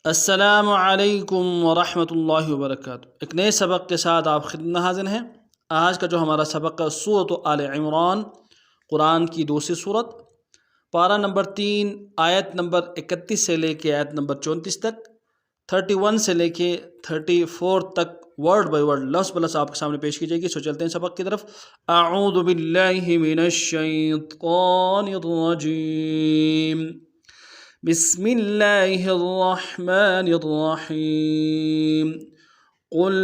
अस्सलामु अलैकुम वरहमतुल्लाहि वबरकातुहू। एक नए सबक के साथ आप खिदमत में हाजिर हैं। आज का जो हमारा सबक है सूरत आल इमरान, कुरान की दूसरी सूरत, पारा नंबर 3, आयत नंबर 31 से लेके आयत नंबर 34 तक, 31 से लेके 34 तक वर्ड बाय वर्ड लफ्ज़ ब लफ्ज़ आपके सामने पेश की जाएगी। सो चलते हैं सबक की तरफ। अऊज़ु बिल्लाहि मिनश शैतानिर रजीम, बिस्मिल्लाहिर्रहमानिर्रहीम। कुल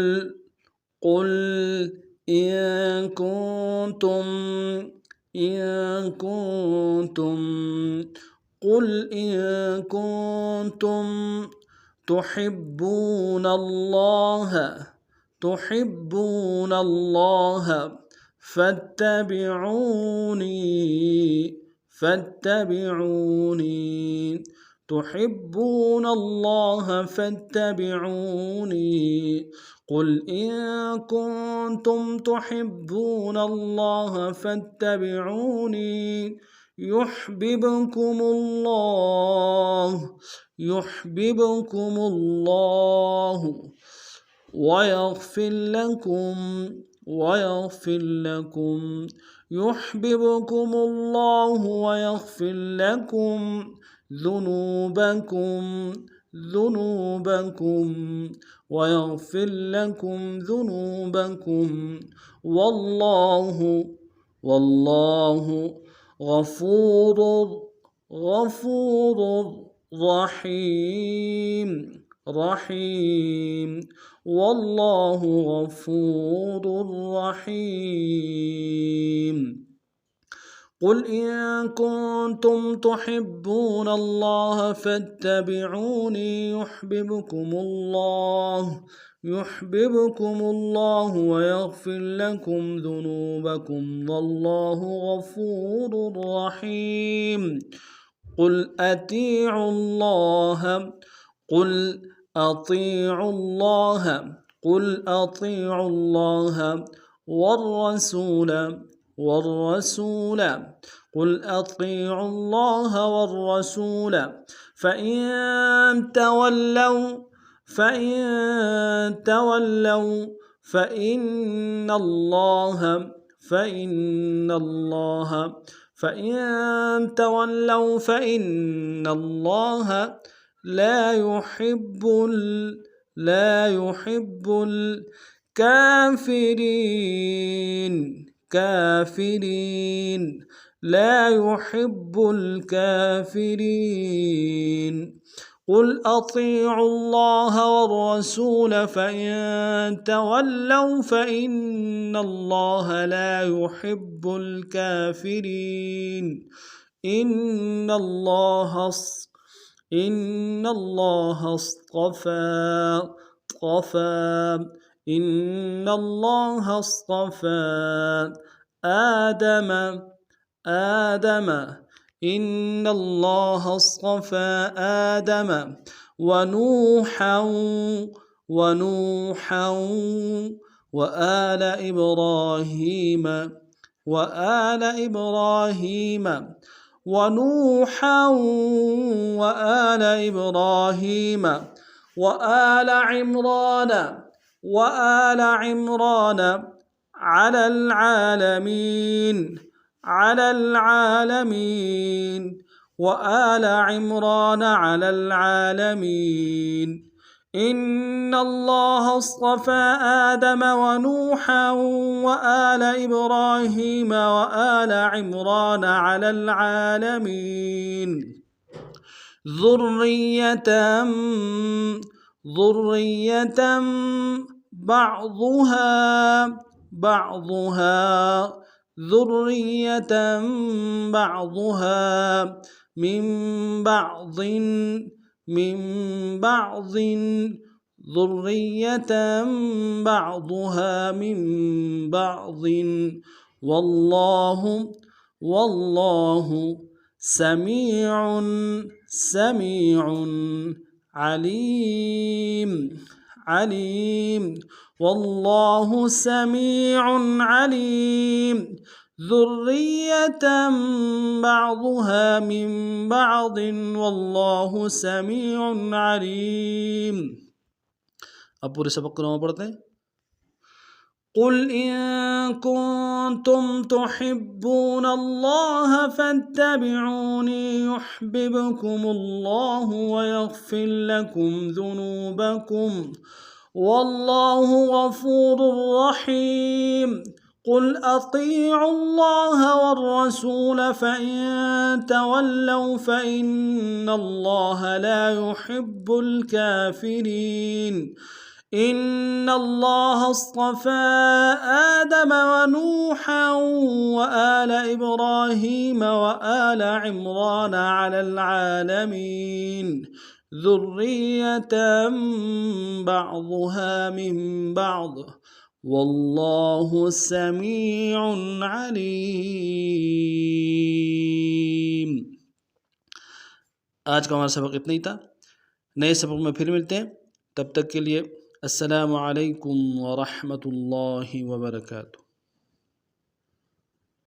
कुल इन कुंतुम इन कुंतुम कुल इन कुंतुम तुहिब्बूनल्लाह फत्तबिऊनी फत्तबिऊनी तुहिब्बूनल्लाह फत्तबिऊनी। कुल इन कुंतुम तुहिब्बूनल्लाह फत्तबिऊनी युह्बिबकुमुल्लाह वयग़फिर लकुम युह्बिबकुमुल्लाह वयग़फिर लकुम ज़ुनूबकुम वयग़फिर लकुम ज़ुनूबकुम वल्लाहु गफूरुर रहीम वल्लाहु गफूरुर रहीम। कुल इन कुंतुम तुहिब्बूनल्लाह फत्तबिऊनी युह्बिबकुमुल्लाह वयग़फिर लकुम ज़ुनूबकुम वल्लाहु गफूरुर रहीम। कुल अतीउल्लाह والرسول فإن تولوا فإن الله لا يحب الكافرين. قل أطيعوا الله والرسول فإن تولوا فإن الله لا يحب الكافرين. إن الله اصطفى آدم ونوحا وآل إبراهيم وآل عمران على العالمين. إن الله اصطفى آدم ونوحا وآل إبراهيم وآل عمران على العالمين ذرية بعضها من بعض والله سميع عليم. والله سميع عليم. ذرية بعضها من بعض والله समीउ अलीम। अब पूरे सबक को नाम पढ़ते हैं। कुल इन कुंतुम तुहिब्बून अल्लाह फत्तबिऊनी युह्बिबकुमुल्लाहु व यग़फिर लकुम ज़ुनूबकुम वल्लाहु गफ़ूरुर रहीम। कुल अतीउल्लाह वर्रसूल फ़इन तवल्लौ फ़इन्नल्लाह ला युहिब्बुल काफ़िरीन। इन्नल्लाह अस्तफ़ा आदम व नूहन व आल इब्राहीम व आल इम्रान अलल आलमीन ज़ुर्रियतम बअज़ुहा मिन बअज़ वल्लाहु समीउन अलीम। आज का हमारा सबक इतना ही था। नए सबक में फिर मिलते हैं। तब तक के लिए अस्सलामु अलैकुम व रहमतुल्लाहि व बरकातुहू।